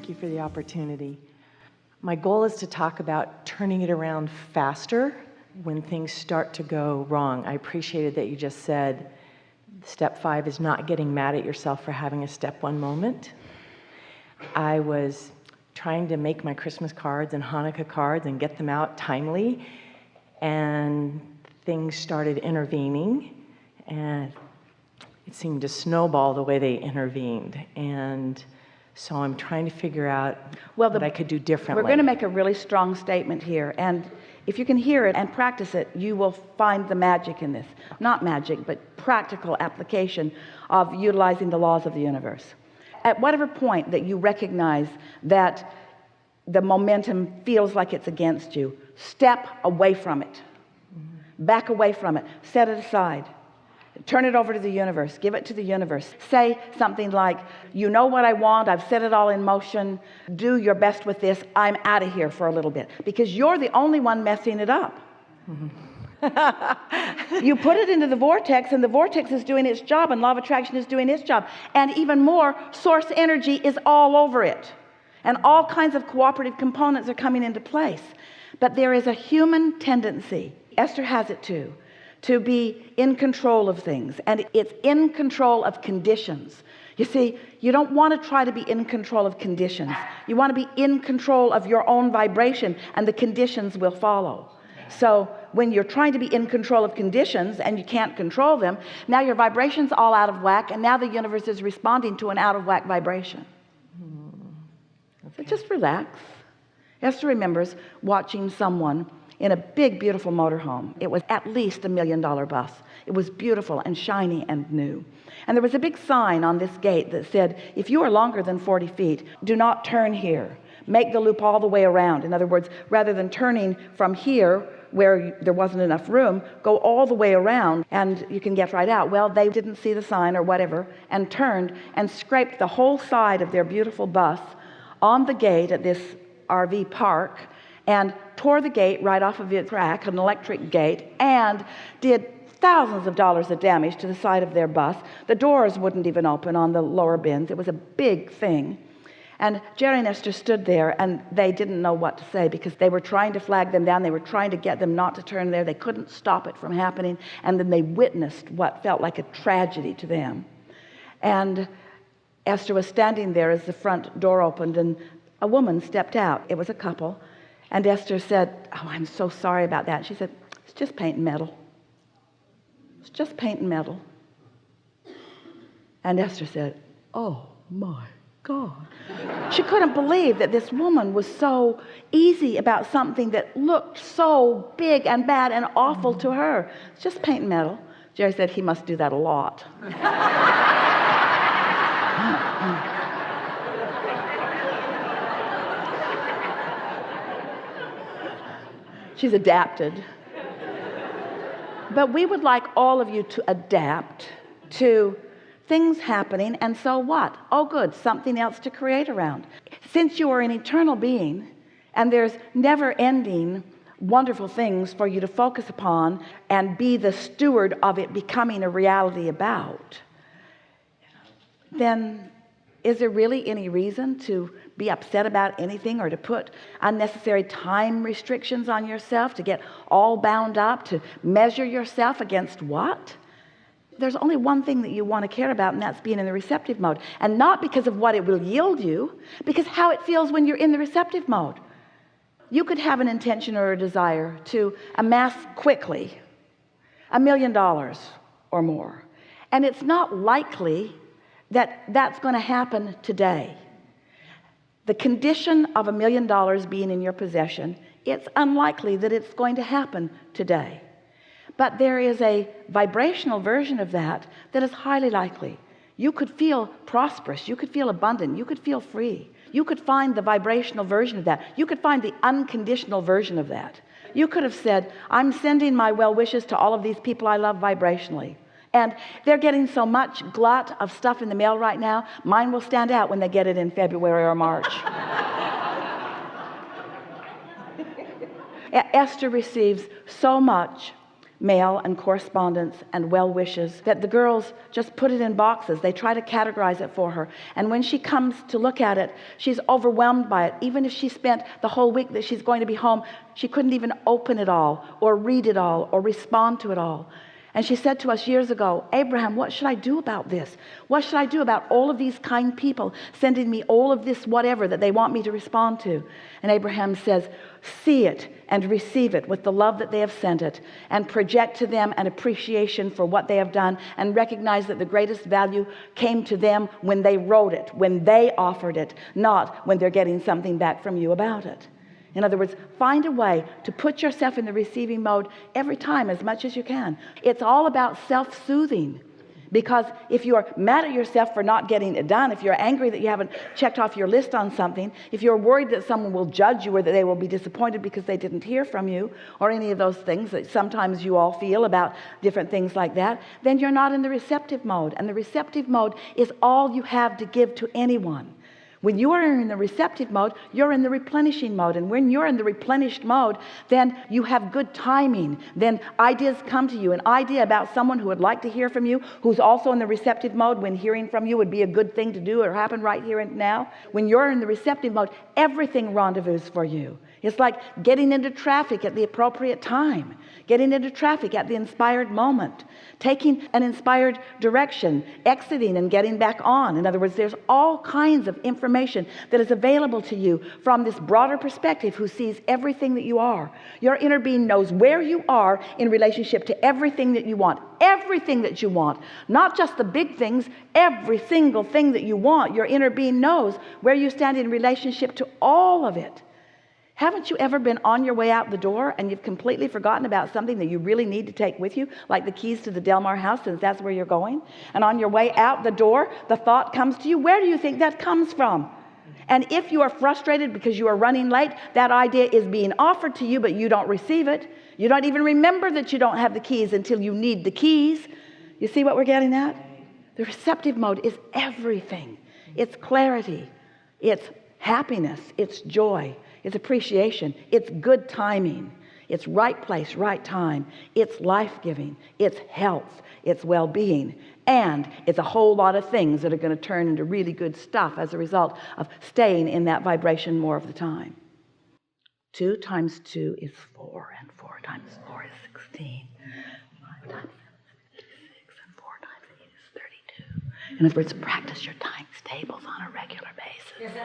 Thank you for the opportunity. My goal is to talk about turning it around faster when things start to go wrong. I appreciated that you just said step 5 is not getting mad at yourself for having a step 1 moment. I was trying to make my Christmas cards and Hanukkah cards and get them out timely, and things started intervening, and it seemed to snowball the way they intervened. And so I'm trying to figure out what I could do differently. We're going to make a really strong statement here, and if you can hear it and practice it, you will find the magic in this. Not magic, but practical application of utilizing the laws of the universe. At whatever point that you recognize that the momentum feels like it's against you, step away from it. Back away from it. Set it aside. Turn it over to the universe. Give it to the universe. Say something like, you know what I want. I've set it all in motion. Do your best with this. I'm out of here for a little bit. Because you're the only one messing it up. You put it into the vortex, and the vortex is doing its job, and law of attraction is doing its job. And even more, source energy is all over it. And all kinds of cooperative components are coming into place. But there is a human tendency, Esther has it too, to be in control of things, and it's in control of conditions. You see, you don't want to try to be in control of conditions. You want to be in control of your own vibration, and the conditions will follow. So when you're trying to be in control of conditions and you can't control them, now your vibration's all out of whack, and now the universe is responding to an out of whack vibration. So just relax. Esther remembers watching someone in a big, beautiful motorhome. It was at least $1 million bus. It was beautiful and shiny and new. And there was a big sign on this gate that said, if you are longer than 40 feet, do not turn here. Make the loop all the way around. In other words, rather than turning from here where there wasn't enough room, go all the way around and you can get right out. Well, they didn't see the sign or whatever and turned and scraped the whole side of their beautiful bus on the gate at this RV park, and tore the gate right off of its rack, an electric gate, and did thousands of dollars of damage to the side of their bus. The doors wouldn't even open on the lower bins. It was a big thing. And Jerry and Esther stood there, and they didn't know what to say, because they were trying to flag them down. They were trying to get them not to turn there. They couldn't stop it from happening. And then they witnessed what felt like a tragedy to them. And Esther was standing there as the front door opened, and a woman stepped out. It was a couple. And Esther said, oh, I'm so sorry about that. She said, it's just paint and metal. It's just paint and metal. And Esther said, oh my God. She couldn't believe that this woman was so easy about something that looked so big and bad and awful to her. It's just paint and metal. Jerry said he must do that a lot. She's adapted. But we would like all of you to adapt to things happening, and so what? Oh good, something else to create around. Since you are an eternal being, and there's never-ending wonderful things for you to focus upon and be the steward of it becoming a reality about, then is there really any reason to be upset about anything, or to put unnecessary time restrictions on yourself, to get all bound up, to measure yourself against what? There's only one thing that you want to care about, and that's being in the receptive mode. And not because of what it will yield you, because how it feels when you're in the receptive mode. You could have an intention or a desire to amass quickly $1 million or more, and it's not likely that that's going to happen today. The condition of $1 million being in your possession, it's unlikely that it's going to happen today. But there is a vibrational version of that that is highly likely. You could feel prosperous. You could feel abundant. You could feel free. You could find the vibrational version of that. You could find the unconditional version of that. You could have said, I'm sending my well wishes to all of these people I love vibrationally. And they're getting so much glut of stuff in the mail right now, mine will stand out when they get it in February or March. Esther receives so much mail and correspondence and well wishes that the girls just put it in boxes. They try to categorize it for her, and when she comes to look at it, she's overwhelmed by it. Even if she spent the whole week that she's going to be home, she couldn't even open it all or read it all or respond to it all. And she said to us years ago, Abraham, what should I do about this? What should I do about all of these kind people sending me all of this whatever that they want me to respond to? And Abraham says, see it and receive it with the love that they have sent it, and project to them an appreciation for what they have done, and recognize that the greatest value came to them when they wrote it, when they offered it, not when they're getting something back from you about it. In other words, find a way to put yourself in the receiving mode every time as much as you can. It's all about self-soothing. Because if you are mad at yourself for not getting it done, if you're angry that you haven't checked off your list on something, if you're worried that someone will judge you or that they will be disappointed because they didn't hear from you, or any of those things that sometimes you all feel about different things like that, then you're not in the receptive mode. And the receptive mode is all you have to give to anyone. When you are in the receptive mode, you're in the replenishing mode. And when you're in the replenished mode, then you have good timing. Then ideas come to you. An idea about someone who would like to hear from you, who's also in the receptive mode, when hearing from you would be a good thing to do or happen right here and now. When you're in the receptive mode, everything rendezvous for you. It's like getting into traffic at the appropriate time, getting into traffic at the inspired moment, taking an inspired direction, exiting and getting back on. In other words, there's all kinds of information that is available to you from this broader perspective who sees everything that you are. Your inner being knows where you are in relationship to everything that you want. Everything that you want, not just the big things, every single thing that you want. Your inner being knows where you stand in relationship to all of it. Haven't you ever been on your way out the door and you've completely forgotten about something that you really need to take with you, like the keys to the Delmar house, since that's where you're going? And on your way out the door, the thought comes to you, where do you think that comes from? And if you are frustrated because you are running late, that idea is being offered to you, but you don't receive it. You don't even remember that you don't have the keys until you need the keys. You see what we're getting at? The receptive mode is everything. It's clarity. It's happiness. It's joy. It's appreciation. It's good timing. It's right place, right time. It's life-giving. It's health. It's well-being. And it's a whole lot of things that are going to turn into really good stuff as a result of staying in that vibration more of the time. 2 times 2 is 4, and 4 times 4 is 16. 5 times 7 is 56, and 4 times 8 is 32. In other words, practice your times tables on a regular basis.